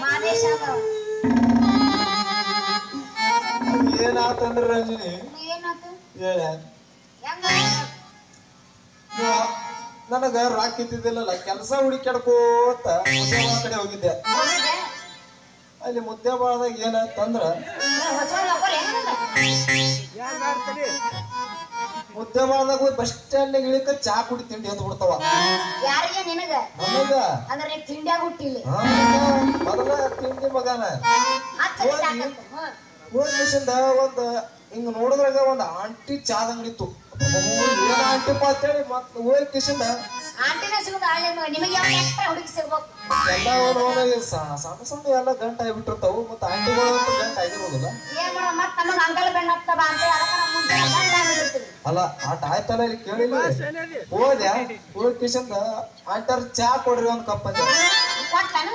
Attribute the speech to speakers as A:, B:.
A: ಮಾದೇಶ ಅದಾವ.
B: ಏನಾತಂದ್ರ ರಂಜಿನಿ
A: ಏನಾತು
B: ಹೇಳ
A: ಹೆಂಗ
B: ನನಗ ರಾಕ್ ಇದ್ದಿದ್ದಿಲ್ಲಲ್ಲ ಕೆಲಸ ಹುಡುಕ್ಯಾಡ್ಕೋತ ಮುದ್ದೇಬಾಳ ಕಡೆ ಹೋಗಿದ್ದೆ.
A: ಹೋಗಿದ್ದೆ
B: ಅಲ್ಲಿ ಮುದ್ದೇಬಾಳದಾಗ ಏನಾಯ್ತಂದ್ರ ಮುದ್ದೇಬಾಳದಾಗ ಹೋಗಿ ಬಸ್ ಸ್ಟ್ಯಾಂಡ್ ಇಳಿಕ ಚಾ ಕುಡಿ ತಿಂಡಿ ಎದ್ದು ಬಿಡ್ತಾವ.
A: ಯಾರಿಗೆ ನಿನಗ
B: ನನಗ
A: ಅಂದ್ರೆ ನೀ ತಿಂಡ್ಯಾಗ ಹುಟ್ಟಿಲ್ಲ
B: ಮೊದಲ ತಿಂಡಿ ಮಗನ ಹೋಗಿಸಿಂದ ಒಂದ್ ಹಿಂಗ ನೋಡಿದ್ರಾಗ ಒಂದ್ ಆಂಟಿ ಚಾದ ಅಂಗಡಿ ಇತ್ತು. ಏನ ಆಂಟಿ ಅಂತೇಳಿ ಮತ್ ಹೋಗಿ ಕಿಸಿಂದ
A: ಆಂಟಿನ ಸಿಗುದ ಹಳ್ಳಿ ನಿಮಗೆ ಯಾವ ಎಕ್ಸ್ಟ್ರಾ ಹುಡುಗಿ ಸಿಗ್ಬೇಕು
B: ಎಲ್ಲ ಸಣ್ಣ ಸಣ್ಣ ಎಲ್ಲ ಗಂಟ ಆಗಿಬಿಟ್ಟಿರ್ತಾವು. ಮತ್ತ ಆಂಟಿಗಳು ಗಂಟ ಆಗಿರೋದಿಲ್ಲ.
A: ಏನ್ ಮಾಡೋ ಮತ್ ನಮಗ ಅಂಗಲ್ ಬೆಣ್ಣ ಹತ್ತದ ಅಂತ ಅದಕ್ಕ ನಮ್ಮ ಮುಂಚೆ ಗಂಟ ಆಗಿರ್ತೀವಿ.
B: ಅಲ್ಲ ಆಟ ಆಯ್ತಲ್ಲ ಇಲ್ಲಿ ಕೇಳಿಲ್ಲ ಹೋದ್ಯಾ ಹೋಗಿ ಕಿಸಿಂದ ಆಂಟರ್ ಚಾ ಕೊಡ್ರಿ ಒಂದ್ ಕಪ್ ಅಂತ
A: ಕೊಟ್ಟಾನ